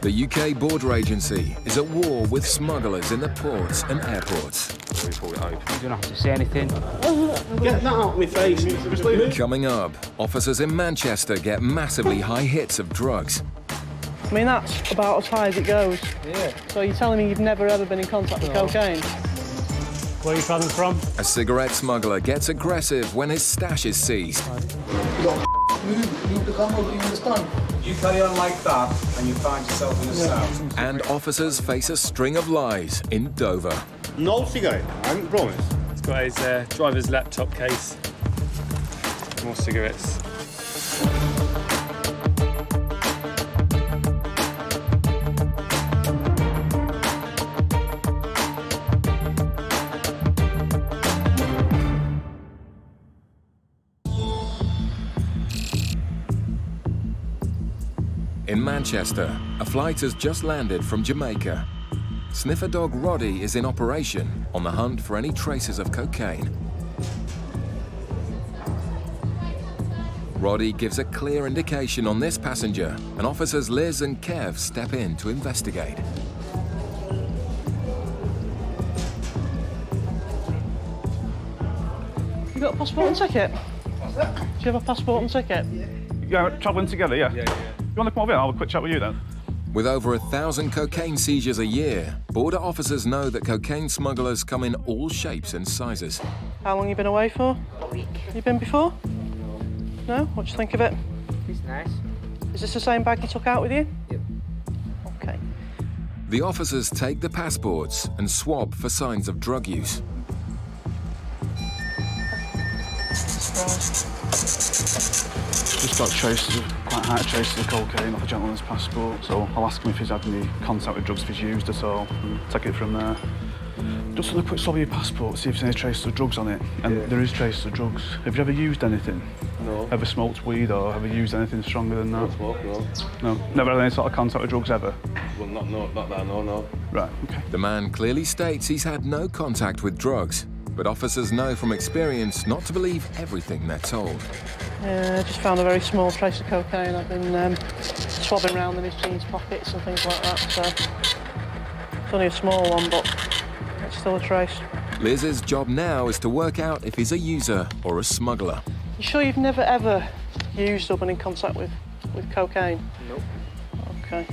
The UK border agency is at war with smugglers in the ports and airports. You don't have to say anything. Get that out of my face. Coming up, officers in Manchester get massively high hits of drugs. I mean, that's about as high as it goes. Yeah. So you're telling me you've never ever been in contact with cocaine? Where are you travelling from? A cigarette smuggler gets aggressive when his stash is seized. Move the camera, you understand? You carry on like that and you find yourself in a cell. And officers face a string of lies in Dover. No cigarette, I promise. He's got his driver's laptop case. More cigarettes. In Manchester, a flight has just landed from Jamaica. Sniffer dog Roddy is in operation on the hunt for any traces of cocaine. Roddy gives a clear indication on this passenger, and officers Liz and Kev step in to investigate. You got a passport and ticket? Do you have a passport and ticket? Yeah, travelling together, yeah. You want to come over here? I'll have a quick chat with you then. With over 1,000 cocaine seizures a year, border officers know that cocaine smugglers come in all shapes and sizes. How long you been away for? A week. You been before? No? What do you think of it? It's nice. Is this the same bag you took out with you? Yep. Okay. The officers take the passports and swab for signs of drug use. Just got traces, quite high traces of cocaine off a gentleman's passport, so I'll ask him if he's had any contact with drugs, if he's used at all, and take it from there. Just on a quick swab of your passport, see if there's any traces of drugs on it. And there is traces of drugs. Have you ever used anything? No. Ever smoked weed or ever used anything stronger than that? Smoke, no. No? Never had any sort of contact with drugs ever? Well, not that I know, no. Right, okay. The man clearly states he's had no contact with drugs, but officers know from experience not to believe everything they're told. Yeah, I just found a very small trace of cocaine. I've been swabbing around in his jeans pockets and things like that, so it's only a small one, but it's still a trace. Liz's job now is to work out if he's a user or a smuggler. You sure you've never ever used or been in contact with cocaine? Nope. Okay.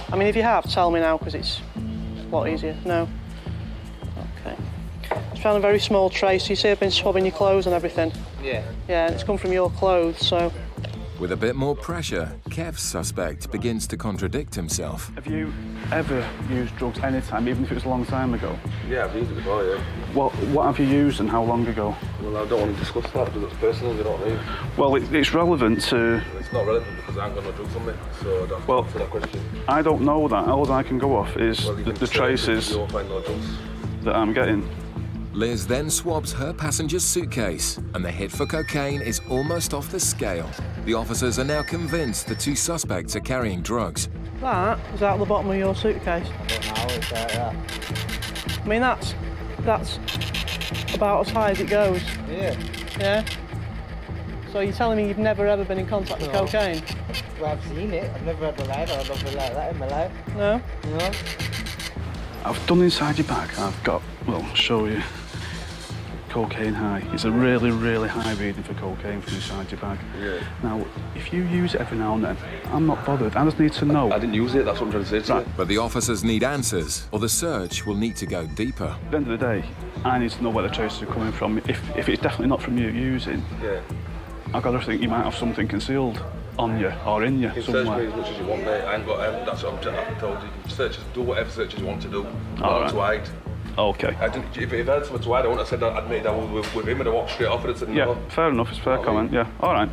I mean, if you have, tell me now, because it's a lot easier. No? Okay. Just found a very small trace. You say I've been swabbing your clothes and everything? Yeah. Yeah, and it's come from your clothes, so... With a bit more pressure, Kev's suspect begins to contradict himself. Have you ever used drugs any time, even if it was a long time ago? Yeah, I've used it before, yeah. What have you used and how long ago? Well, I don't want to discuss that because it's personal, you know what I mean? Well, it's relevant to... It's not relevant because I haven't got no drugs on me, so I don't Well, answer that question. I don't know that. All I can go off is Well, you can the say traces you won't find no drugs. that I'm getting. Liz then swabs her passenger's suitcase, and the hit for cocaine is almost off the scale. The officers are now convinced the two suspects are carrying drugs. That is out the bottom of your suitcase. I don't know, it's like that. I mean, that's about as high as it goes. Yeah. Yeah? So you're telling me you've never ever been in contact with cocaine? Well, I've seen it. I've never had a ride or nothing like that in my life. No? No. I've done inside your bag. I've got, well, I'll show you. Cocaine high. It's a really, really high reading for cocaine from inside your bag. Yeah. Now, if you use it every now and then, I'm not bothered. I just need to know. I didn't use it, that's what I'm trying to say to you. But the officers need answers, or the search will need to go deeper. At the end of the day, I need to know where the traces are coming from. If it's definitely not from you using, Yeah. I've got to think you might have something concealed on you or in you You can search me somewhere. as much as you want, mate. I ain't got, that's what I'm told. You can search, do whatever searches you want to do. All Not to hide. Okay. If I had something to hide, I wouldn't have said that I'd made that with him and I walked straight off and said Yeah, no. fair enough. It's a fair comment. Yeah. All right.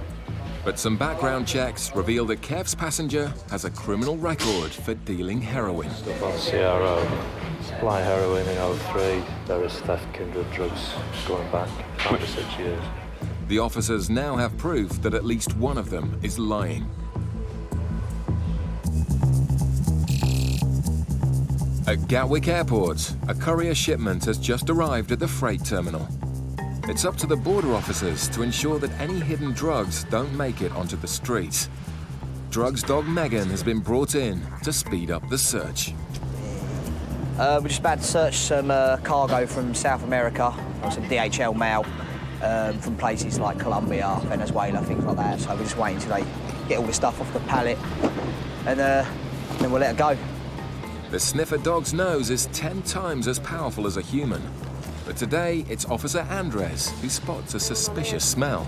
But some background checks reveal that Kev's passenger has a criminal record for dealing heroin. Stuff on CRO, supply heroin in 03, various theft, kindred drugs going back 5 or 6 years. The officers now have proof that at least one of them is lying. At Gatwick Airport, a courier shipment has just arrived at the freight terminal. It's up to the border officers to ensure that any hidden drugs don't make it onto the streets. drugs dog Megan has been brought in to speed up the search. We're just about to search some cargo from South America, or some DHL mail, from places like Colombia, Venezuela, things like that. So we're just waiting till they get all the stuff off the pallet, and then we'll let it go. The sniffer dog's nose is 10 times as powerful as a human. But today, it's Officer Andres who spots a suspicious smell.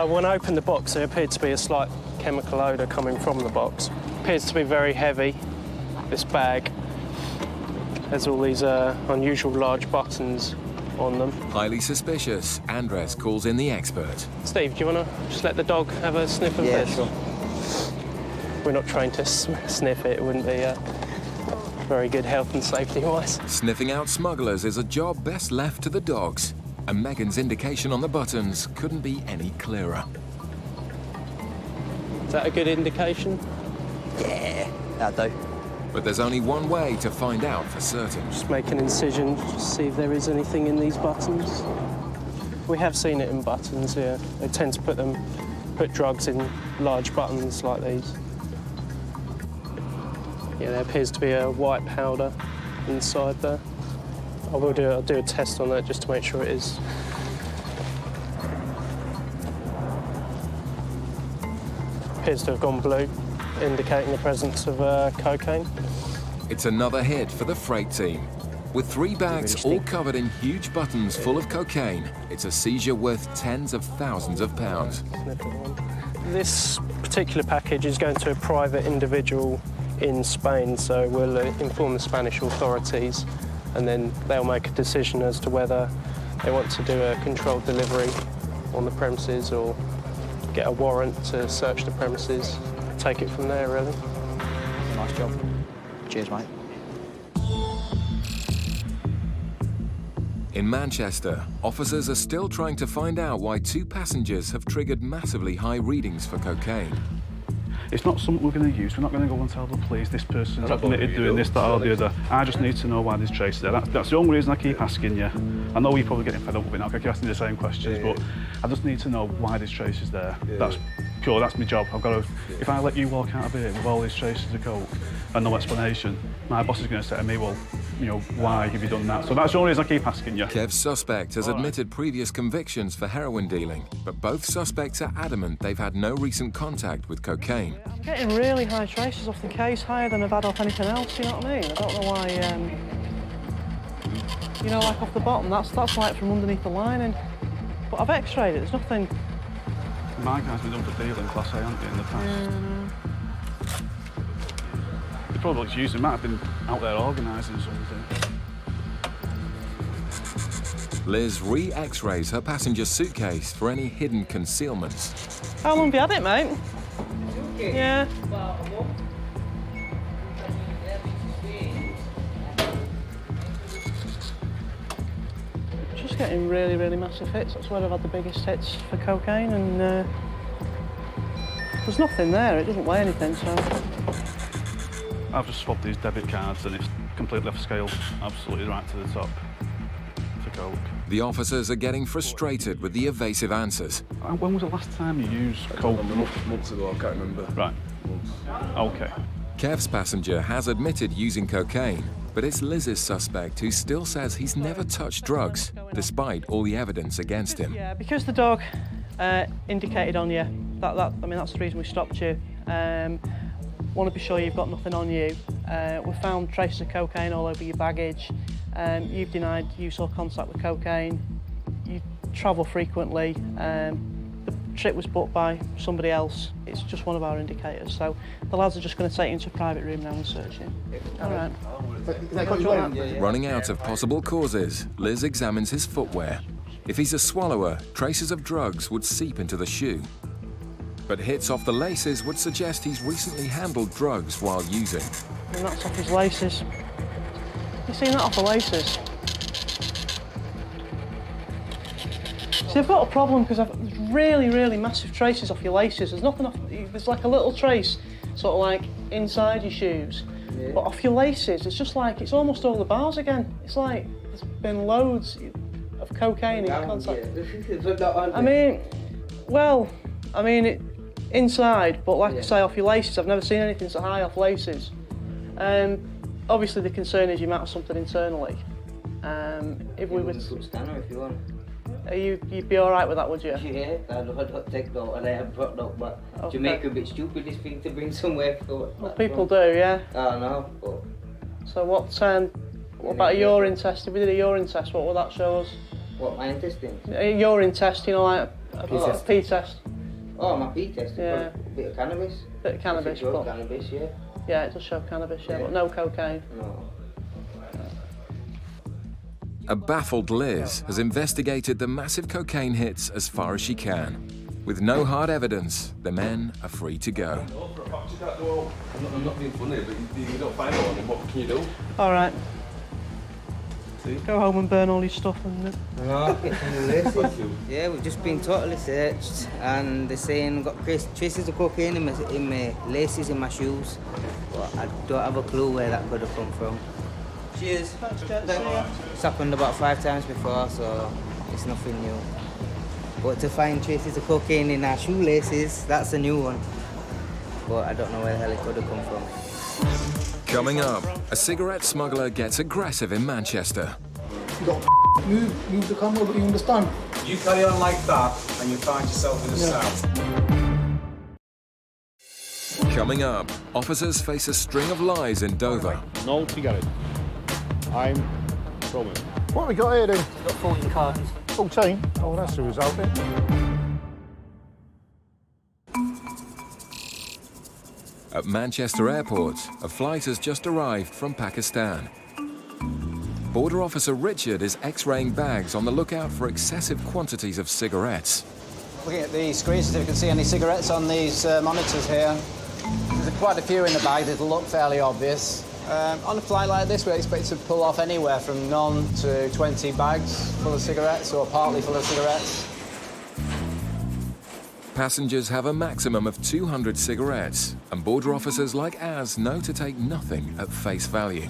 When I opened the box, there appeared to be a slight chemical odour coming from the box. Appears to be very heavy, this bag. There's all these unusual large buttons on them. Highly suspicious, Andres calls in the expert. Steve, do you want to just let the dog have a sniff of this? Sure. We're not trained to sniff it. It wouldn't be very good health and safety-wise. Sniffing out smugglers is a job best left to the dogs, and Megan's indication on the buttons couldn't be any clearer. Is that a good indication? Yeah, that'll do. But there's only one way to find out for certain. Just make an incision, just see if there is anything in these buttons. We have seen it in buttons, yeah. They tend to put drugs in large buttons like these. Yeah, there appears to be a white powder inside there. I'll do a test on that just to make sure it is. Appears to have gone blue, indicating the presence of cocaine. It's another hit for the freight team. With 3 bags all covered in huge buttons full of cocaine, it's a seizure worth tens of thousands of pounds. This particular package is going to a private individual in Spain, so we'll inform the Spanish authorities, and then they'll make a decision as to whether they want to do a controlled delivery on the premises or get a warrant to search the premises. Take it from there, really. Nice job. Cheers, mate. In Manchester, officers are still trying to find out why 2 passengers have triggered massively high readings for cocaine. It's not something we're going to use. We're not going to go and tell the police this person's admitted doing this, that or the other. I just need to know why there's traces there. That's the only reason I keep asking you. I know you're probably getting fed up with it now, I keep asking you the same questions, but I just need to know why there's traces there. That's pure, that's my job. I've got to, if I let you walk out of here with all these traces of coke and no explanation, my boss is going to say to me, well, you know, why have you done that? So that's the only reason I keep asking you. Kev's suspect has admitted previous convictions for heroin dealing, but both suspects are adamant they've had no recent contact with cocaine. Getting really high traces off the case, higher than I've had off anything else, you know what I mean? I don't know why, you know, like off the bottom, that's like from underneath the lining. But I've x-rayed it, there's nothing. My guy's been done for dealing Class A, hasn't he, in the past? They probably just used him, might have been out there organising something. Liz re-x-rays her passenger's suitcase for any hidden concealments. How long have you had it, mate? Yeah. Just getting really, really massive hits. That's where I've had the biggest hits for cocaine, and there's nothing there. It doesn't weigh anything, so. I've just swapped these debit cards and it's completely off scale, absolutely right to the top for coke. The officers are getting frustrated with the evasive answers. When was the last time you used coke? Months ago, I can't remember. Right. Okay. Kev's passenger has admitted using cocaine, but it's Liz's suspect who still says he's never touched drugs, despite all the evidence against him. Yeah, because the dog indicated on you, I mean, that's the reason we stopped you. Want to be sure you've got nothing on you. We found traces of cocaine all over your baggage. You've denied use or contact with cocaine. You travel frequently. The trip was booked by somebody else. It's just one of our indicators. So the lads are just going to take you into a private room now and search you. All right. Running out of possible causes, Liz examines his footwear. If he's a swallower, traces of drugs would seep into the shoe. But hits off the laces would suggest he's recently handled drugs while using. And that's off his laces. You seen that off the laces? See, I've got a problem because there's really, really massive traces off your laces. There's nothing off, there's like a little trace, sort of like inside your shoes. Yeah. But off your laces, it's just like, it's almost all the bars again. It's like there's been loads of cocaine in contact. I mean, well, I mean, Inside, but like I say, off your laces, I've never seen anything so high off laces. Obviously the concern is you might have something internally. If we were to... Scanner if you want. You'd be alright with that, would you? Yeah, I don't take note and I haven't brought note, but Okay. Jamaica a bit stupid, this thing to bring somewhere for. Well, people do, yeah. I know, but... So what about a urine test? If we did a urine test, what would that show us? What, my intestines? A urine test, you know, like a pee test. Oh, my pee test? Yeah. A bit of cannabis? Bit of cannabis, but... but... cannabis, yeah. Yeah, it does show cannabis, yeah, but no cocaine. No. A baffled Liz has investigated the massive cocaine hits as far as she can. With no hard evidence, the men are free to go. I'm not being funny, but you don't find out what can you do? All right. Go home and burn all your stuff and... No, yeah, we've just been totally searched and they're saying we've got traces of cocaine in my laces in my shoes, but I don't have a clue where that could have come from. Cheers. It's happened about 5 times before, so it's nothing new. But to find traces of cocaine in our shoelaces, that's a new one. But I don't know where the hell it could have come from. Coming up, a cigarette smuggler gets aggressive in Manchester. You got move the camera, but you understand? You carry on like that and you find yourself in a cell. Coming up, officers face a string of lies in Dover. No cigarette. I'm promise. What have we got here then? We've got 14 cartons. 14? Oh, that's the result then. At Manchester Airport, a flight has just arrived from Pakistan. Border Officer Richard is x-raying bags on the lookout for excessive quantities of cigarettes. Looking at the screens, if you can see any cigarettes on these monitors here. There's quite a few in the bag that'll look fairly obvious. On a flight like this, we expect to pull off anywhere from none to 20 bags full of cigarettes or partly full of cigarettes. Passengers have a maximum of 200 cigarettes, and border officers like Az know to take nothing at face value.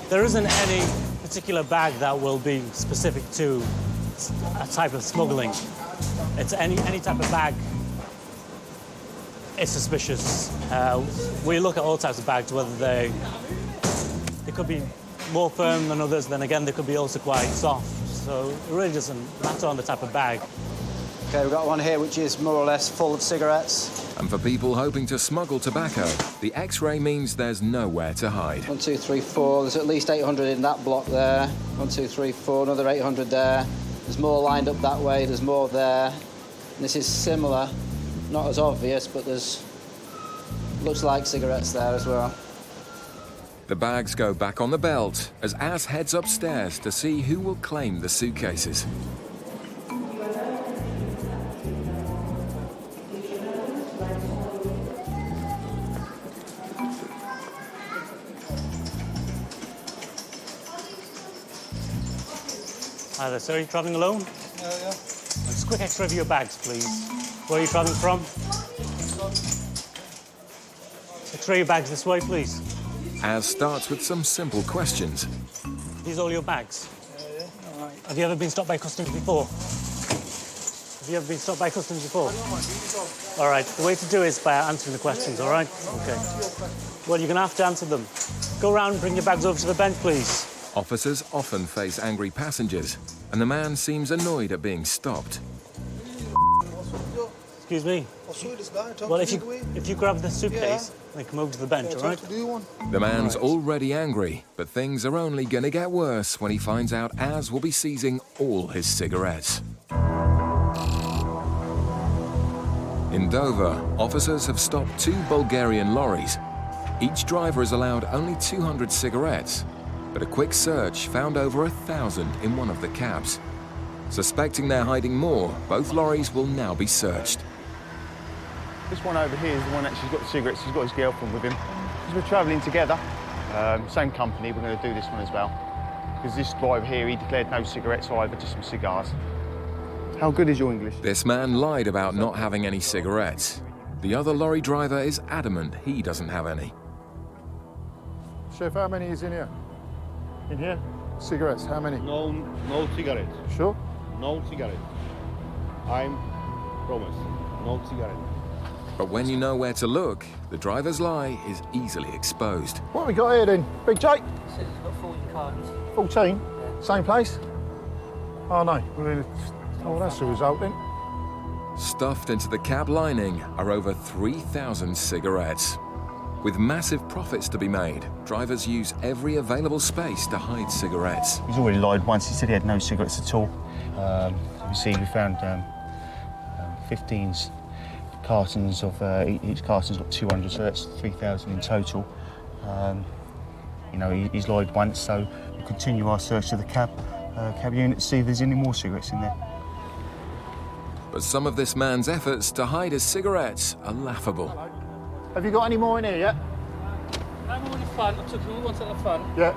There isn't any particular bag that will be specific to a type of smuggling. It's any type of bag is suspicious. We look at all types of bags, whether they could be more firm than others, then again they could be also quite soft. So it really doesn't matter on the type of bag. OK, we've got one here which is more or less full of cigarettes. And for people hoping to smuggle tobacco, the X-ray means there's nowhere to hide. 1, 2, 3, 4. There's at least 800 in that block there. 1, 2, 3, 4. Another 800 there. There's more lined up that way. There's more there. And this is similar. Not as obvious, but there's... looks like cigarettes there as well. The bags go back on the belt as Az heads upstairs to see who will claim the suitcases. Hi there, sir. Are you travelling alone? Yeah. Just a quick X-ray of your bags, please. Where are you travelling from? X-ray your bags this way, please. Az starts with some simple questions. These all your bags? Yeah. All right. Have you ever been stopped by customs before? Have you ever been stopped by customs before? All right. The way to do it is by answering the questions, all right? OK. Well, you're going to have to answer them. Go round and bring your bags over to the bench, please. Officers often face angry passengers, and the man seems annoyed at being stopped. Excuse me? Well, if you grab the suitcase, then come over to the bench, all right? The man's already angry, but things are only going to get worse when he finds out Az will be seizing all his cigarettes. In Dover, officers have stopped 2 Bulgarian lorries. Each driver is allowed only 200 cigarettes, but a quick search found over 1,000 in one of the cabs. Suspecting they're hiding more, both lorries will now be searched. This one over here is the one that she's got the cigarettes. She's got his girlfriend with him. Because we're travelling together, same company, we're going to do this one as well. Because this driver here, he declared no cigarettes either, just some cigars. How good is your English? This man lied about not having any cigarettes. The other lorry driver is adamant he doesn't have any. Chef, how many is in here? In here? Cigarettes, how many? No cigarette. Sure? No cigarette. I'm promise. No cigarette. But when you know where to look, the driver's lie is easily exposed. What have we got here then? Big Jake? It's got 40 cartons. 14? Same place? Oh no, oh that's the result then. Stuffed into the cab lining are over 3,000 cigarettes. With massive profits to be made, drivers use every available space to hide cigarettes. He's already lied once. He said he had no cigarettes at all. You see, we found 15 cartons of each carton's got 200, so that's 3,000 in total. You know, he's lied once, so we'll continue our search of the cab unit to see if there's any more cigarettes in there. But some of this man's efforts to hide his cigarettes are laughable. Have you got any more in here yet? I'm on the front. I took all the ones at the front. Yeah.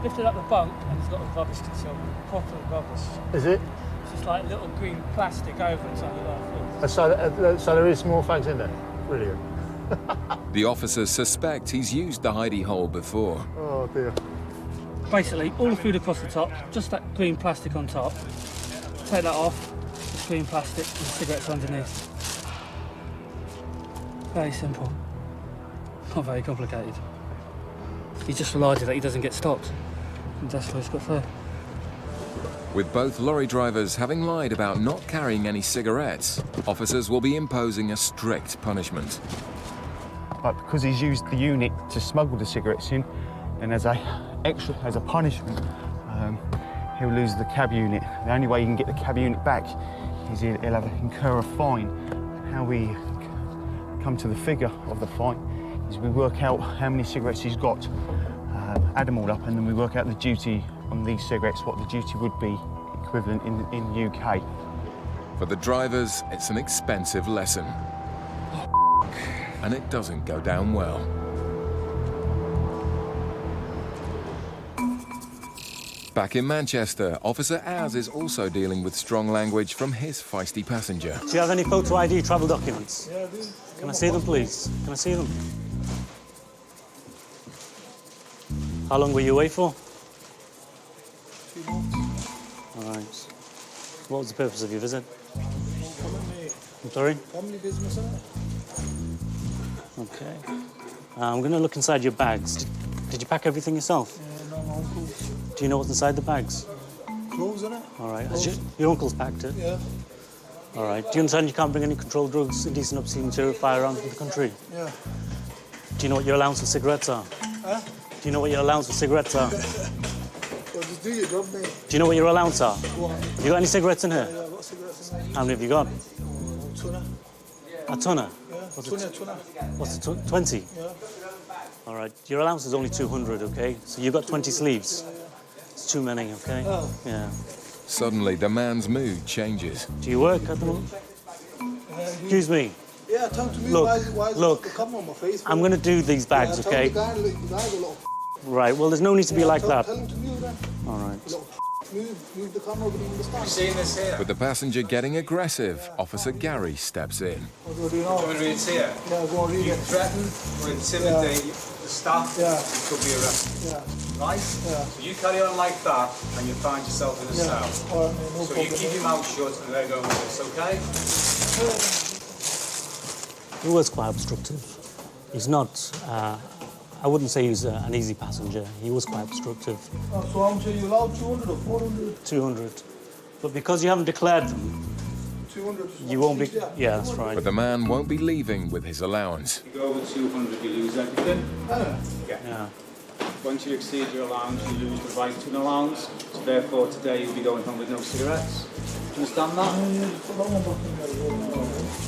Lifted up the bunk, and it's got a rubbish concealment. Proper rubbish. Is it? It's just like little green plastic over it, so So there is more fags in there? Brilliant. The officers suspect he's used the hidey hole before. Oh dear. Basically, all the food across the top, just that green plastic on top. Take that off, just green plastic, and cigarettes underneath. Very simple. Not very complicated. He's just relied that he doesn't get stopped. And that's what he's got there. With both lorry drivers having lied about not carrying any cigarettes, officers will be imposing a strict punishment. But because he's used the unit to smuggle the cigarettes in, then as a punishment, he'll lose the cab unit. The only way he can get the cab unit back is he'll have to incur a fine. How we come to the figure of the fine is we work out how many cigarettes he's got, add them all up, and then we work out the duty on these cigarettes, what the duty would be equivalent in the UK. For the drivers, it's an expensive lesson. And it doesn't go down well. Back in Manchester, Officer Az is also dealing with strong language from his feisty passenger. Do you have any photo ID travel documents? Yeah, I do. Can I see them, please? Can I see them? How long were you away for? 2 months. All right. What was the purpose of your visit? I'm sorry? Family business, sir. Okay. I'm going to look inside your bags. Did you pack everything yourself? No, my uncle. Do you know what's inside the bags? Clothes, innit? All right. Has your uncle's packed it? Yeah. All right. Do you understand you can't bring any controlled drugs, indecent, obscene material, firearms into the country? Yeah. Do you know what your allowance for cigarettes are? Huh? Do you know what your allowance for cigarettes are? Well, just do your job, mate. Do you know what your allowance are? Go on. Have you got any cigarettes in here? Yeah, I've got cigarettes in there. How many have you got? Tuna. A tonner? Yeah, tuna. What's it, 20? Yeah. All right. Your allowance is only 200, okay? So you've got 20 sleeves. It's too many, okay? Oh. Yeah. Suddenly, the man's mood changes. Do you work at the moment? Excuse me. Yeah, tell him to me why look, the camera on my face. I'm going to do these bags, yeah, okay? Tell the guy's a little Right, well, there's no need to be like that. Tell him to move then. All right. Move the camera over the stand. You seen this here? With the passenger getting aggressive, Officer Gary steps in. What do I do now? Do you want to read it here? Yeah, go on, read You it. threaten or intimidate the staff, Yeah. you could be arrested. Yeah. Right? Yeah. So you carry on like that and you find yourself in a Yeah. cell. All right, mate, no So problem. you keep your mouth shut and they're going with this, okay? He was quite obstructive. He's not, I wouldn't say he's an easy passenger. He was quite obstructive. So how much are you allowed? 200 or 400? 200. But because you haven't declared them, 200. you won't be... Yeah, that's right. But the man won't be leaving with his allowance. You go over 200, you lose everything. Yeah. Once you exceed your allowance, you lose the right to an allowance. So therefore, today you'll be going home with no cigarettes. Do you understand that? Put that one back in there.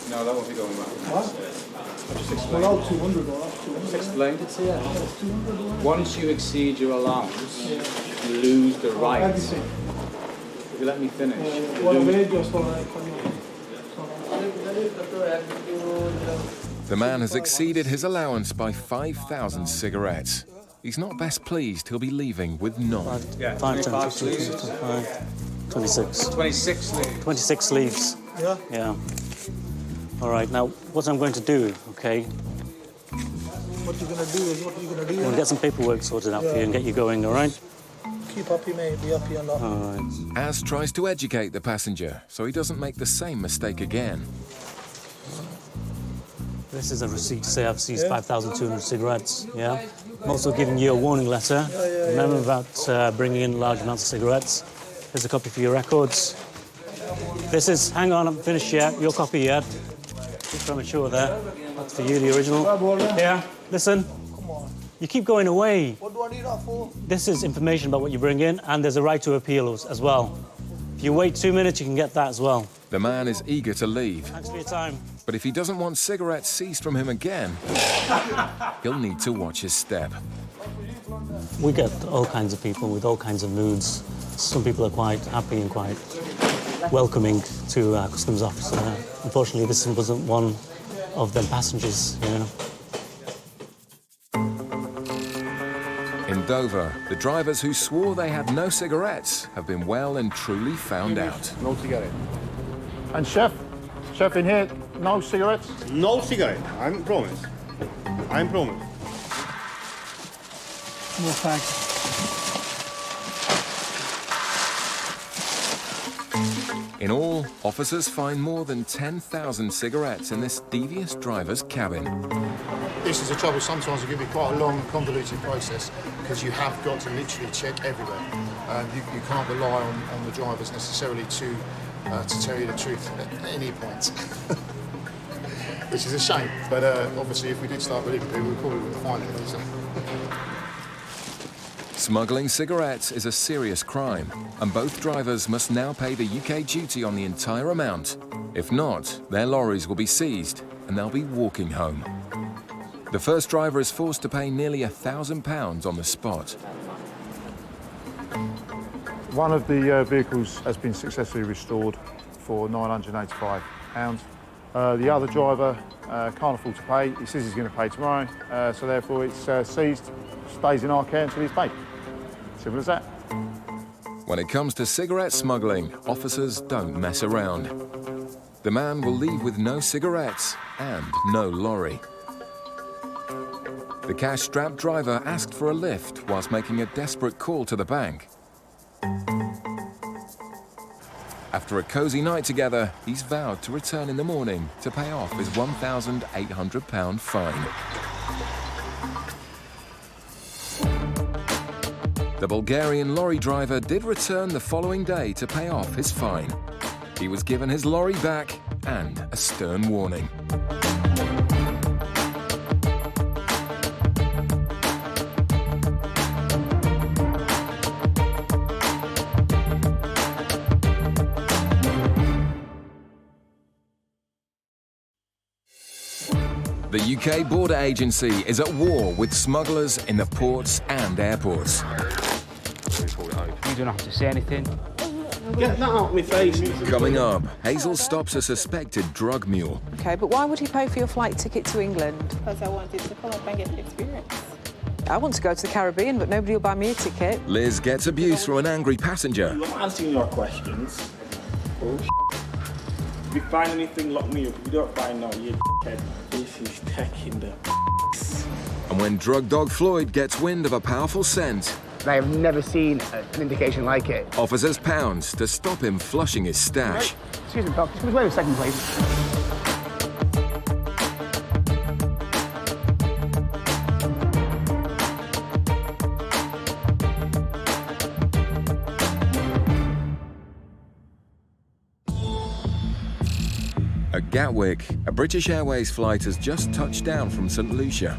No, that won't be going back. What? I just explained. Allowed 200 or that's 200. I just explained it to you. That's 200. Once you exceed your allowance, you lose the right. Everything. If you let me finish. What wage just for like... The man has exceeded his allowance by 5,000 cigarettes. He's not best pleased he'll be leaving with none. Yeah, 5, 10, 25 15, sleeves. 26. 26 sleeves. 26 sleeves. Yeah? Yeah. All right, now, what I'm going to do, okay, What you're going to do is what you're going to do. we'll get some paperwork sorted out for you and get you going, all right? Keep happy, mate. Be happy and that. All right. Az tries to educate the passenger so he doesn't make the same mistake again. This is a receipt to say I've seized 5,200 cigarettes, yeah? I'm also giving you a warning letter. Remember about bringing in large amounts of cigarettes. Here's a copy for your records. This is, hang on, I haven't finished yet, your copy yet. Bit premature there. That's for you, the original. Here, listen. You keep going away. What do I need that for? This is information about what you bring in, and there's a right to appeal as well. If you wait 2 minutes, you can get that as well. The man is eager to leave. Thanks for your time. But if he doesn't want cigarettes seized from him again, he'll need to watch his step. We get all kinds of people with all kinds of moods. Some people are quite happy and quite welcoming to our customs officer. Unfortunately, this wasn't one of them passengers, you know. In Dover, the drivers who swore they had no cigarettes have been well and truly found out. No cigarette. And chef in here, no cigarettes? No cigarette, I'm promise. I'm promise. No thanks. In all, officers find more than 10,000 cigarettes in this devious driver's cabin. This is the trouble. Sometimes it can be quite a long, convoluted process because you have got to literally check everywhere. You can't rely on the drivers necessarily to tell you the truth at any point, which is a shame. But obviously, if we did start believing people, we probably wouldn't find it. So. Smuggling cigarettes is a serious crime, and both drivers must now pay the UK duty on the entire amount. If not, their lorries will be seized, and they'll be walking home. The first driver is forced to pay nearly £1,000 on the spot. One of the vehicles has been successfully restored for £985. The other driver can't afford to pay. He says he's going to pay tomorrow, so therefore it's seized, stays in our care until he's paid. Simple as that. When it comes to cigarette smuggling, officers don't mess around. The man will leave with no cigarettes and no lorry. The cash-strapped driver asked for a lift whilst making a desperate call to the bank. After a cosy night together, he's vowed to return in the morning to pay off his £1,800 fine. The Bulgarian lorry driver did return the following day to pay off his fine. He was given his lorry back and a stern warning. The UK Border Agency is at war with smugglers in the ports and airports. You don't have to say anything. Get that out of my face. Coming up, Hazel stops a suspected drug mule. OK, but why would he pay for your flight ticket to England? Because I wanted to come up and get the experience. I want to go to the Caribbean, but nobody will buy me a ticket. Liz gets abuse from an angry passenger. I'm not answering your questions. Oh, if you find anything, lock me up. If you don't find out, you're dead. This is taking the And when drug dog Floyd gets wind of a powerful scent, I have never seen an indication like it. officers pounds to stop him flushing his stash. Excuse me, Doc. Just wait a second, please. At Gatwick, a British Airways flight has just touched down from St. Lucia.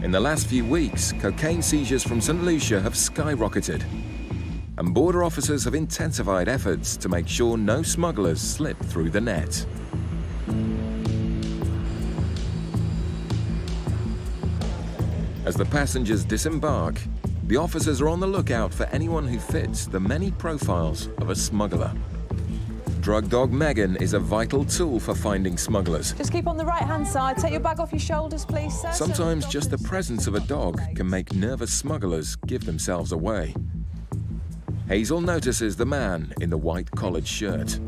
In the last few weeks, cocaine seizures from St. Lucia have skyrocketed, and border officers have intensified efforts to make sure no smugglers slip through the net. As the passengers disembark, the officers are on the lookout for anyone who fits the many profiles of a smuggler. Drug dog Megan is a vital tool for finding smugglers. Just keep on the right-hand side. Take your bag off your shoulders, please, sir. Sometimes just the presence of a dog can make nervous smugglers give themselves away. Hazel notices the man in the white collared shirt.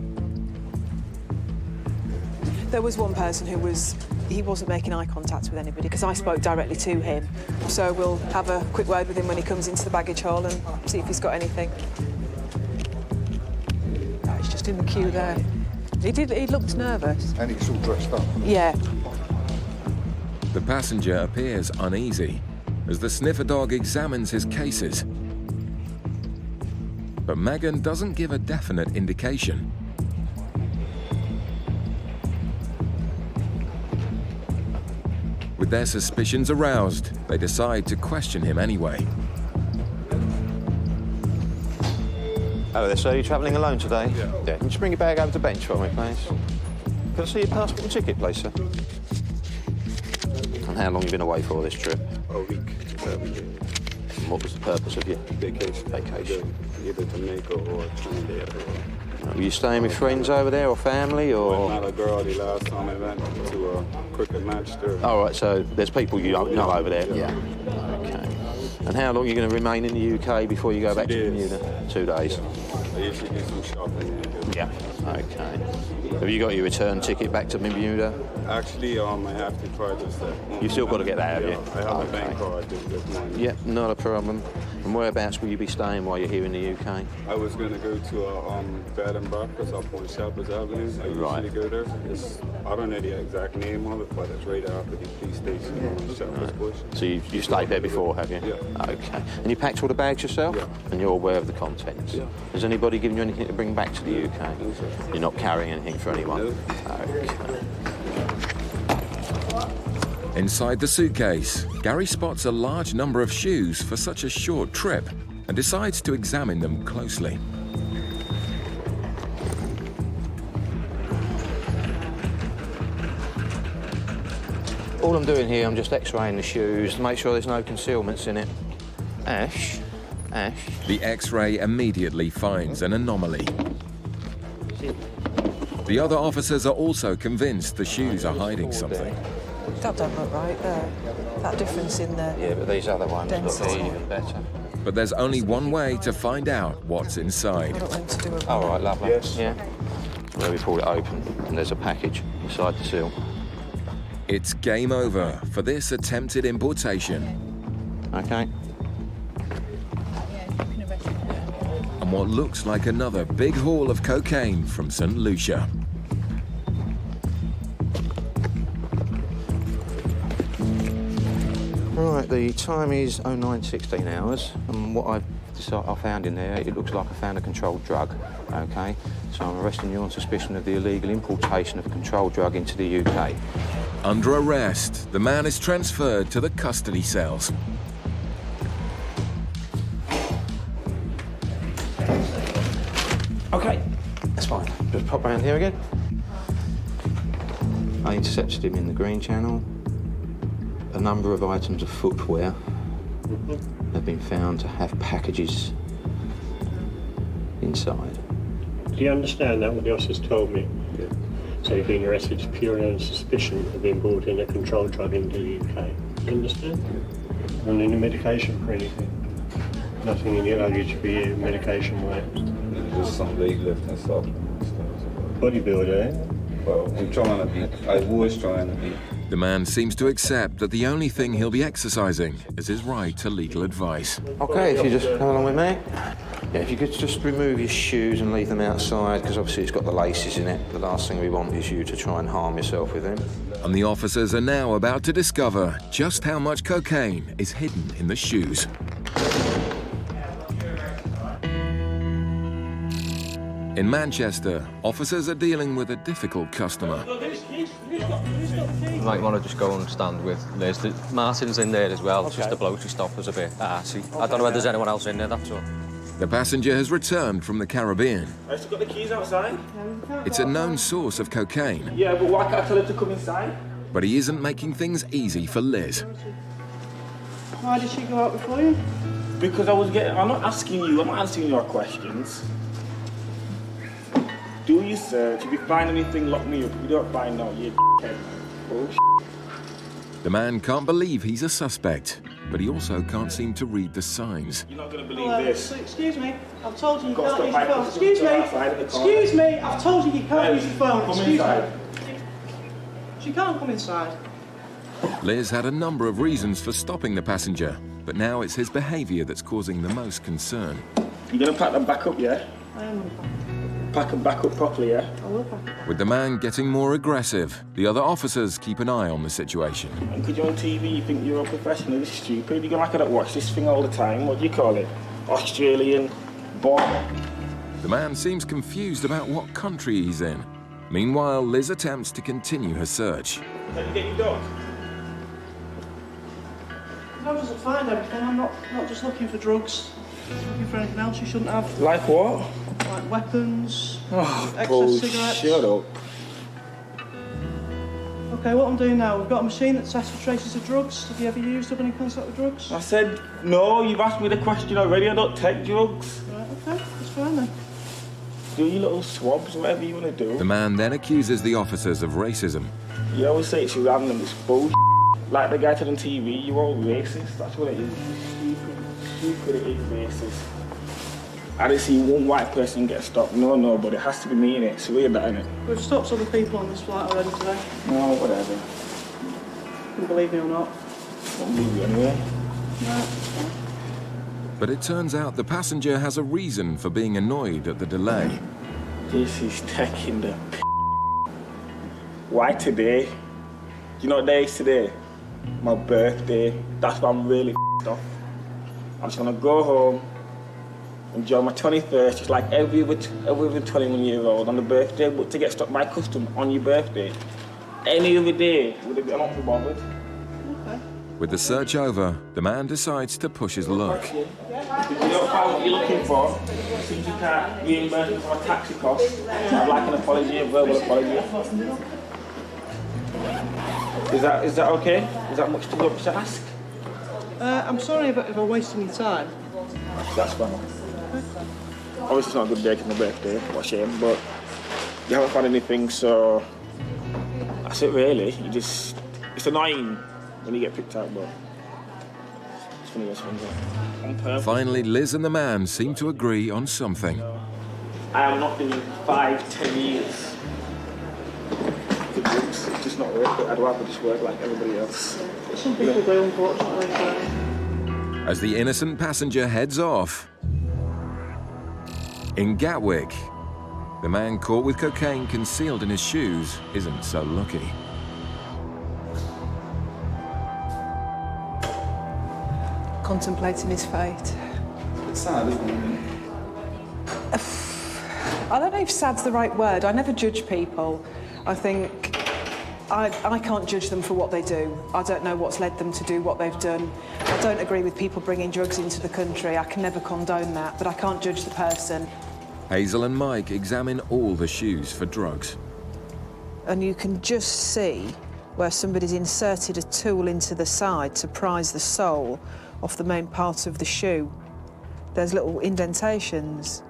There was one person he wasn't making eye contact with anybody because I spoke directly to him. So we'll have a quick word with him when he comes into the baggage hall and see if he's got anything. Oh, he's just in the queue there. He looked nervous. And he's all dressed up. Yeah. The passenger appears uneasy as the sniffer dog examines his cases. But Megan doesn't give a definite indication. With their suspicions aroused, they decide to question him anyway. Hello there, sir. Are you travelling alone today? Yeah. Can you just bring your bag over to the bench for me, please? Can I see your passport and ticket, please, sir? And how long have you been away for this trip? A week. And what was the purpose of your vacation? Either Jamaica or Trinidad. Were you staying with friends over there or family or? Not a girl. The last time I went to a cricket match there. All right, so there's people you don't know over there? Yeah. Okay. And how long are you going to remain in the UK before you go back to Bermuda? 2 days. I usually do some shopping. Yeah. Okay. Have you got your return ticket back to Bermuda? Actually, I have to try this. You've still got to get that, have you? I have a bank card this morning. Yeah, not a problem. And whereabouts will you be staying while you're here in the UK? I was going to go to a bed and breakfast up on Shepherd's Avenue. I usually go there. I don't know the exact name of it, but it's right after the police station on Shepherd's Bush. So you stayed there before, have you? Yeah. Okay. And you packed all the bags yourself? Yeah. And you're aware of the contents? Yeah. Has anybody given you anything to bring back to the UK? You're not carrying anything for anyone? No. Okay. Inside the suitcase, Gary spots a large number of shoes for such a short trip and decides to examine them closely. All I'm doing here, I'm just x-raying the shoes to make sure there's no concealments in it. Ash. The X-ray immediately finds an anomaly. The other officers are also convinced the shoes are hiding something. That don't look right there. That difference in the Yeah, but these other ones look even better. But there's only one way to find out what's inside. I don't want to do a All right, lovely. Yes. Yeah. Well, we pulled it open, and there's a package inside the seal. It's game over for this attempted importation. Okay. And what looks like another big haul of cocaine from St. Lucia. Right, the time is 09:16 hours, and what I found in there, it looks like I found a controlled drug, okay? So I'm arresting you on suspicion of the illegal importation of a controlled drug into the UK. Under arrest, the man is transferred to the custody cells. Okay, that's fine. Just pop round here again. I intercepted him in the Green Channel. A number of items of footwear have been found to have packages inside. Do you understand that what the officers told me? Yeah. So you've been arrested purely on suspicion of being brought in a controlled drug into the UK. Do you understand? Yeah. And any medication for anything? Nothing in your luggage for you, medication-wise? Just some weightlifting stuff. Bodybuilder, eh? Well, I'm trying to be. I was trying to be. The man seems to accept that the only thing he'll be exercising is his right to legal advice. Okay, if you just come along with me. Yeah, if you could just remove your shoes and leave them outside, because obviously it's got the laces in it. The last thing we want is you to try and harm yourself with them. And the officers are now about to discover just how much cocaine is hidden in the shoes. In Manchester, officers are dealing with a difficult customer. You might want to just go and stand with Liz. Martin's in there as well. It's just the bloke who stopped us a bit arsey. I don't know whether there's anyone else in there, that's all. The passenger has returned from the Caribbean. I still got the keys outside. It's a known source of cocaine. Yeah, but why can't I tell her to come inside? But he isn't making things easy for Liz. Why did she go out before you? Because I'm not asking you, I'm not answering your questions. Do your search. If you find anything, lock me up. If you don't find no, you're a oh, The man can't believe he's a suspect, but he also can't seem to read the signs. You're not going to believe this. Excuse me, I've told you you Got can't use to your stop phone. by Excuse customer me. outside of the car. Excuse me, I've told you you can't use your phone. Come Excuse inside. me. She can't come inside. Liz had a number of reasons for stopping the passenger, but now it's his behaviour that's causing the most concern. You're going to pack them back up, yeah? I am going to pack them. pack them back up properly, yeah? I will pack it. With the man getting more aggressive, the other officers keep an eye on the situation. And because you're on TV, you think you're a professional. This is stupid. You're like I don't watch this thing all the time. What do you call it? Australian bomb. The man seems confused about what country he's in. Meanwhile, Liz attempts to continue her search. Can you get your dog? If I wasn't find everything, I'm not just looking for drugs. I'm looking for anything else you shouldn't have. Like what? Like weapons, Oh, excess cigarettes. shut up. Okay, what I'm doing now, we've got a machine that tests for traces of drugs. Have you ever used up any contact with drugs? I said, no, you've asked me the question already. I don't take drugs. Right, okay, that's fine then. Do your little swabs, whatever you want to do. The man then accuses the officers of racism. You always say it's random, it's bullshit. Like the guy said on TV, you're all racist. That's what it is. Stupid, it is racist. I didn't see one white person get stopped. No, but it has to be me in it. It's weird that, innit? We've stopped other people on this flight already today. No, whatever. You believe me or not? I don't believe you anyway. No. But it turns out the passenger has a reason for being annoyed at the delay. This is taking the Why today? Do you know what day is today? My birthday. That's why I'm really off. I just want to go home, enjoy my 21st, just like every other 21-year-old on the birthday, but to get stopped by custom on your birthday. Any other day, I'm not too bothered. Okay. With the search over, the man decides to push his luck. If you don't find what you're looking for, since you can't reimburse me for my taxi costs, I'd like an apology, a verbal apology. Is that okay? Is that much too much to ask? I'm sorry if I'm wasting your time. That's fine. Obviously it's not a good day because my birthday, what a shame, but you haven't found anything, so that's it really. It's annoying when you get picked out, but it's one of those things. On purpose. Finally, Liz and the man seem to agree on something. I am not doing 5-10 years. It's just not worth it. I'd rather just work like everybody else. Some people do, unfortunately. As the innocent passenger heads off, in Gatwick, the man caught with cocaine concealed in his shoes isn't so lucky. Contemplating his fate. It's sad, isn't it? I don't know if sad's the right word. I never judge people. I think I can't judge them for what they do. I don't know what's led them to do what they've done. I don't agree with people bringing drugs into the country. I can never condone that, but I can't judge the person. Hazel and Mike examine all the shoes for drugs. And you can just see where somebody's inserted a tool into the side to prise the sole off the main part of the shoe. There's little indentations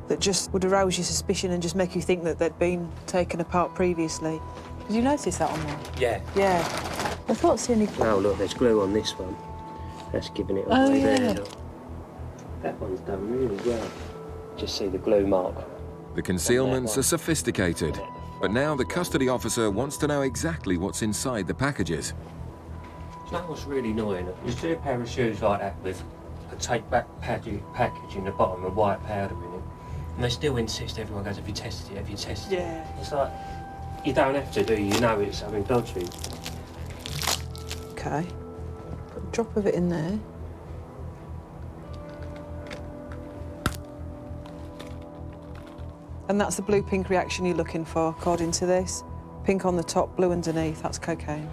that just would arouse your suspicion and just make you think that they'd been taken apart previously. Did you notice that on there? Yeah. Yeah. I thought seeing any... Now look, there's glue on this one. That's giving it away there. Look. That one's done really well. Just see the glue mark. The concealments are sophisticated, but now the custody officer wants to know exactly what's inside the packages. That was really annoying. You see a pair of shoes like that with a take-back package in the bottom and white powder in it, and they still insist, everyone goes, have you tested it, have you tested it? Yeah. It's like, you don't have to, do you? You know it's something dodgy. OK. Put a drop of it in there. And that's the blue-pink reaction you're looking for, according to this. Pink on the top, blue underneath, that's cocaine.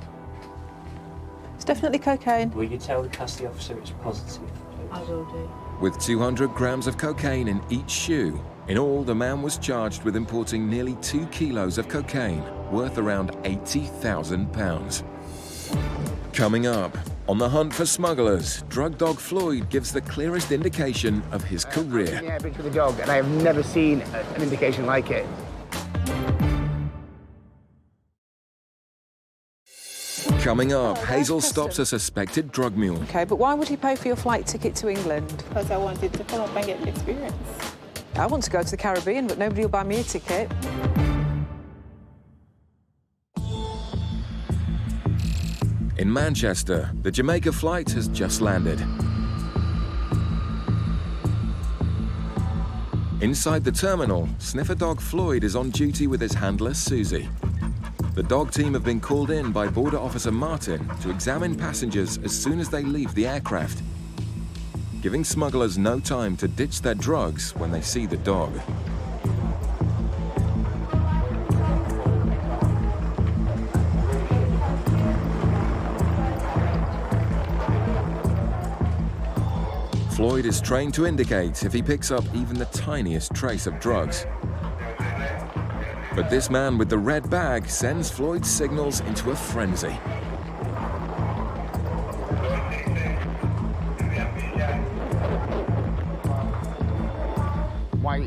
It's definitely cocaine. Will you tell the custody officer it's positive? I will do. With 200 grams of cocaine in each shoe, in all, the man was charged with importing nearly 2 kilos of cocaine, worth around £80,000. Coming up, on the hunt for smugglers, drug dog Floyd gives the clearest indication of his career. Yeah, bridge with a dog, and I have never seen an indication like it. Coming up, Hazel stops a suspected drug mule. OK, but why would he pay for your flight ticket to England? Because I wanted to come up and get the experience. I want to go to the Caribbean, but nobody will buy me a ticket. In Manchester, the Jamaica flight has just landed. Inside the terminal, sniffer dog Floyd is on duty with his handler Susie. The dog team have been called in by Border Officer Martin to examine passengers as soon as they leave the aircraft, giving smugglers no time to ditch their drugs when they see the dog. Floyd is trained to indicate if he picks up even the tiniest trace of drugs. But this man with the red bag sends Floyd's signals into a frenzy.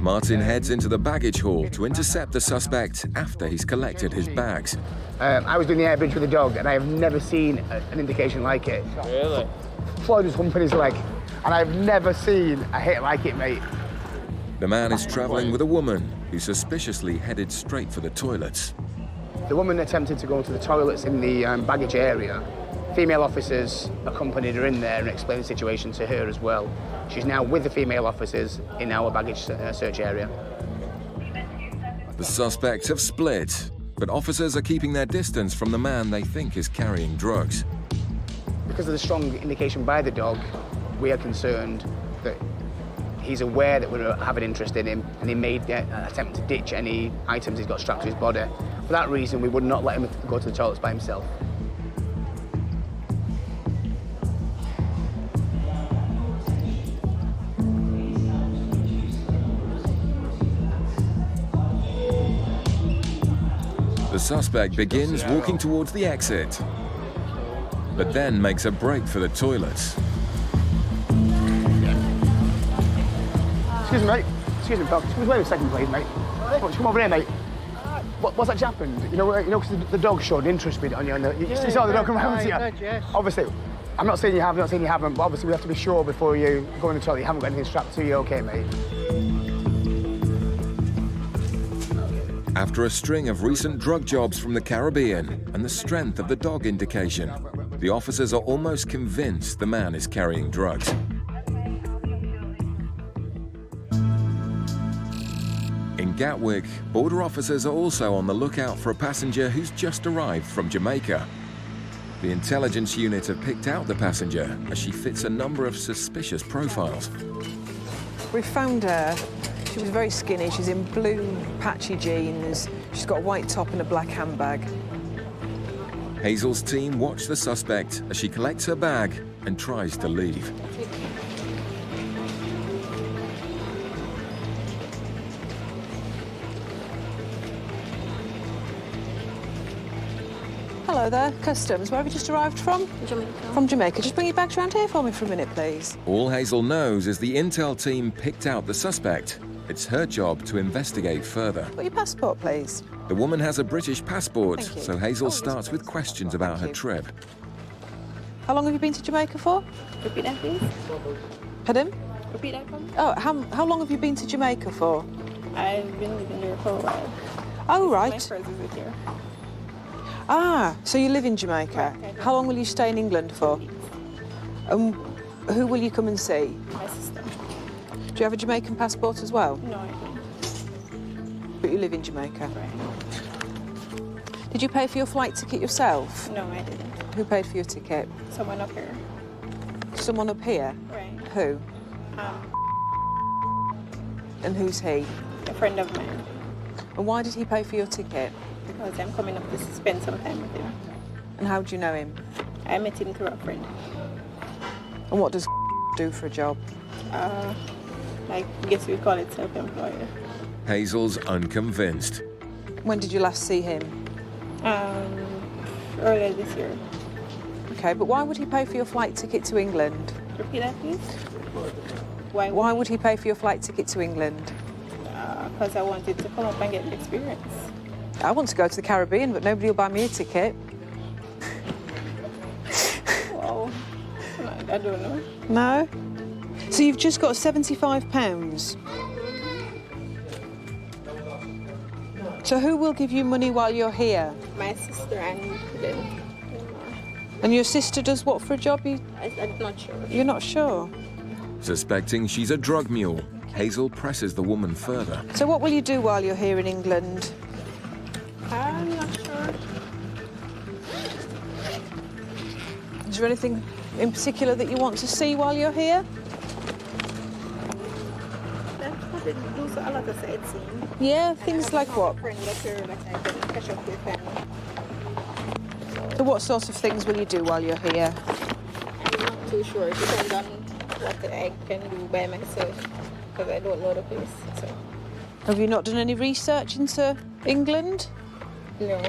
Martin heads into the baggage hall to intercept the suspect after he's collected his bags. I was doing the air bridge with a dog, and I have never seen an indication like it. Really? Floyd was humping his leg, and I've never seen a hit like it, mate. The man is travelling with a woman who suspiciously headed straight for the toilets. The woman attempted to go to the toilets in the baggage area. Female officers accompanied her in there and explained the situation to her as well. She's now with the female officers in our baggage search area. The suspects have split, but officers are keeping their distance from the man they think is carrying drugs. Because of the strong indication by the dog, we are concerned that he's aware that we have an interest in him, and he may attempt to ditch any items he's got strapped to his body. For that reason, we would not let him go to the toilets by himself. The suspect begins walking towards the exit, but then makes a break for the toilets. Excuse me, mate. Excuse me, pal. Excuse me, wait a second, please, mate. Come over here, mate. What's actually happened? You know, because the dog showed interest on you, and you saw the dog come around to you. Yes. Obviously, I'm not saying you have, not saying you haven't, but obviously we have to be sure before you go in the toilet you haven't got anything strapped to you, okay, mate? After a string of recent drug jobs from the Caribbean and the strength of the dog indication, the officers are almost convinced the man is carrying drugs. In Gatwick, border officers are also on the lookout for a passenger who's just arrived from Jamaica. The intelligence unit have picked out the passenger as she fits a number of suspicious profiles. We found her. She was very skinny. She's in blue patchy jeans. She's got a white top and a black handbag. Hazel's team watch the suspect as she collects her bag and tries to leave. Hello there, Customs. Where have you just arrived from? Jamaica. From Jamaica. Just bring your bags around here for me for a minute, please. All Hazel knows is the intel team picked out the suspect. It's her job to investigate further. Got your passport, please? The woman has a British passport, Thank you. so Hazel starts with questions about her you. trip. How long have you been to Jamaica for? Repeat that, please. Pardon? Repeat that, please. Oh, how long have you been to Jamaica for? I've been living here for a while. Oh, right. My first visit here. Ah, so you live in Jamaica. Correct, How long will you stay in England for? Who will you come and see? My sister. Do you have a Jamaican passport as well? No, I don't. But you live in Jamaica. Right. Did you pay for your flight ticket yourself? No, I didn't. Who paid for your ticket? Someone up here. Someone up here? Right. Who? And who's he? A friend of mine. And why did he pay for your ticket? Because I'm coming up to spend some time with him. And how do you know him? I met him through a friend. And what does do for a job? I guess we call it self-employed. Hazel's unconvinced. When did you last see him? Earlier this year. Okay, but why would he pay for your flight ticket to England? Repeat that, please. Why would he pay for your flight ticket to England? Because I wanted to come up and get the experience. I want to go to the Caribbean, but nobody will buy me a ticket. Well, I don't know. No? So you've just got £75? So who will give you money while you're here? My sister and then. And your sister does what for a job? I'm not sure. You're not sure? Suspecting she's a drug mule, Hazel presses the woman further. So what will you do while you're here in England? I'm not sure. Is there anything in particular that you want to see while you're here? They do a lot of sightseeing. Yeah, things like what? Friend that I can catch up with family. So what sort of things will you do while you're here? I'm not too sure. It depends on what I can do by myself because I don't know the place. So. Have you not done any research into England? No.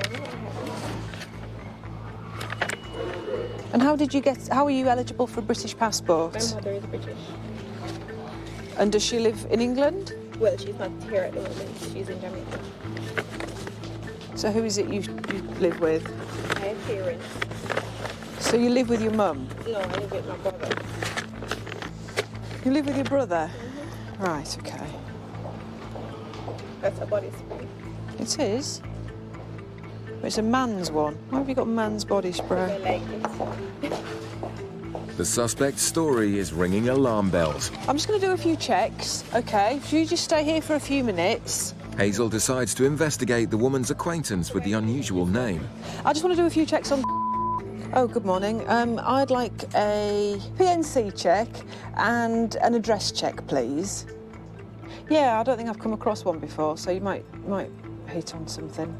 And how are you eligible for a British passport? My mother is British. And does she live in England? Well, she's not here at the moment. She's in Jamaica. So who is it you live with? I have parents. So you live with your mum? No, I live with my brother. You live with your brother? Mm-hmm. Right, okay. That's a body spray. It is? It's a man's one. Why have you got man's body spray? I like it. The suspect's story is ringing alarm bells. I'm just going to do a few checks, OK? If you just stay here for a few minutes. Hazel decides to investigate the woman's acquaintance with the unusual name. I just want to do a few checks on... Oh, good morning. I'd like a PNC check and an address check, please. Yeah, I don't think I've come across one before, so you might hit on something.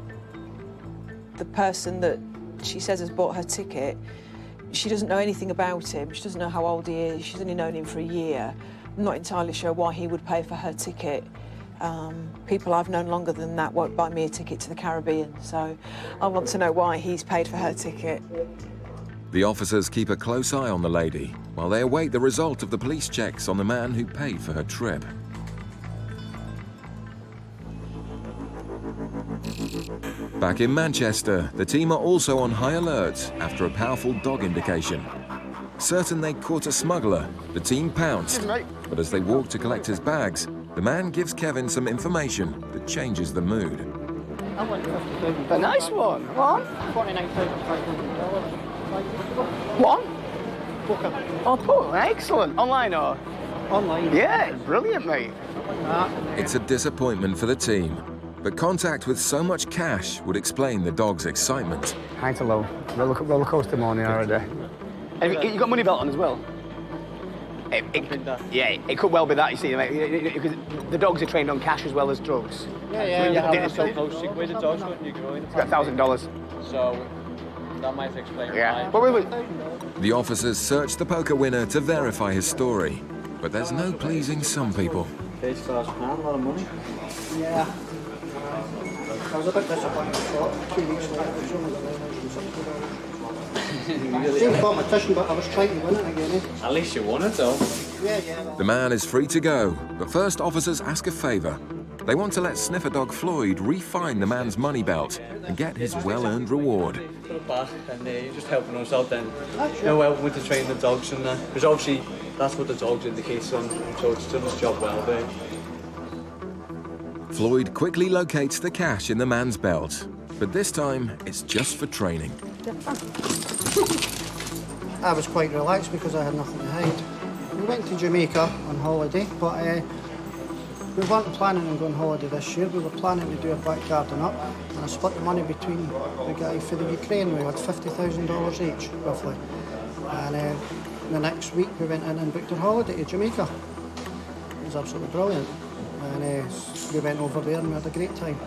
The person that she says has bought her ticket, she doesn't know anything about him. She doesn't know how old he is. She's only known him for a year. I'm not entirely sure why he would pay for her ticket. People I've known longer than that won't buy me a ticket to the Caribbean, so I want to know why he's paid for her ticket. The officers keep a close eye on the lady while they await the result of the police checks on the man who paid for her trip. Back in Manchester, the team are also on high alert after a powerful dog indication. Certain they caught a smuggler, the team pounced, but as they walk to collect his bags, the man gives Kevin some information that changes the mood. A nice one. One? $49,500. One? Oh, cool. Excellent. Online or? Online. Yeah, brilliant, mate. It's a disappointment for the team, but contact with so much cash would explain the dog's excitement. High to low. Roller coaster morning already. Have you got money belt on as well? It could well be that, you see, mate, because the dogs are trained on cash as well as drugs. Where's the dogs going? You going? It's got $1,000. So that might explain why. Wait. The officers search the poker winner to verify his story, but there's no pleasing some people. £30,000, a lot of money. Yeah. I was a bit disappointed. 2 weeks later, same competition, but I was trying to win it again. At least you won it, though. Yeah. The man is free to go, but first officers ask a favour. They want to let sniffer dog Floyd re-find the man's money belt and get his well-earned reward. Put it back, and you're just helping us out then. Helping with the training the dogs, and because obviously that's what the dogs indicates on, so it's done its job well there. Floyd quickly locates the cash in the man's belt, but this time it's just for training. I was quite relaxed because I had nothing to hide. We went to Jamaica on holiday, but we weren't planning on going on holiday this year. We were planning to do a back garden up, and I split the money between the guy for the Ukraine. We had $50,000 each, roughly. And the next week we went in and booked our holiday to Jamaica. It was absolutely brilliant. And we went over there and we had a great time.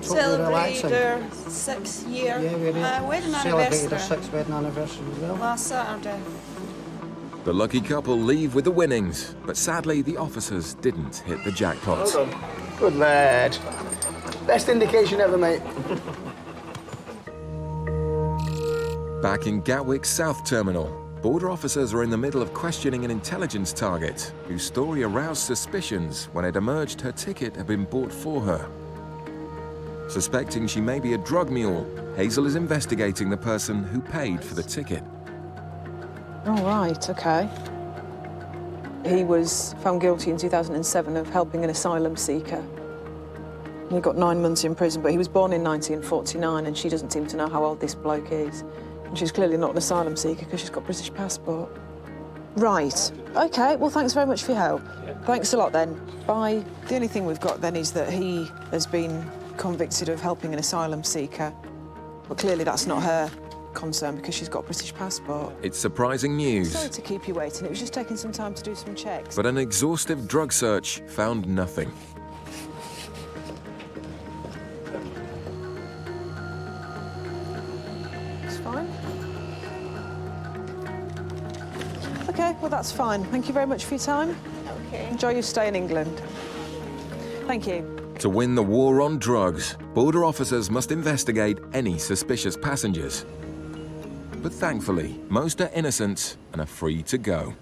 Totally relaxing. Their 6th year yeah, we wedding celebrated anniversary. our 6th wedding anniversary as well. Last Saturday. The lucky couple leave with the winnings, but sadly the officers didn't hit the jackpot. Well done. Good lad. Best indication ever, mate. Back in Gatwick's South Terminal, border officers are in the middle of questioning an intelligence target whose story aroused suspicions when it emerged her ticket had been bought for her. Suspecting she may be a drug mule, Hazel is investigating the person who paid for the ticket. Oh, right, OK. He was found guilty in 2007 of helping an asylum seeker. He got 9 months in prison, but he was born in 1949 and she doesn't seem to know how old this bloke is. And she's clearly not an asylum seeker because she's got a British passport. Right. OK, well, thanks very much for your help. Thanks a lot, then. Bye. The only thing we've got, then, is that he has been convicted of helping an asylum seeker. But clearly that's not her concern because she's got a British passport. It's surprising news. Sorry to keep you waiting. It was just taking some time to do some checks. But an exhaustive drug search found nothing. It's fine. OK, well, that's fine. Thank you very much for your time. Okay. Enjoy your stay in England. Thank you. To win the war on drugs, border officers must investigate any suspicious passengers. But thankfully, most are innocent and are free to go.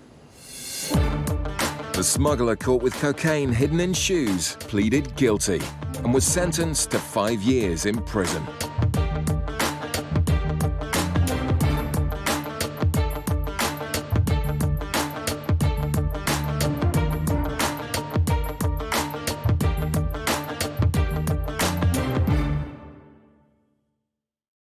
The smuggler caught with cocaine hidden in shoes pleaded guilty and was sentenced to 5 years in prison.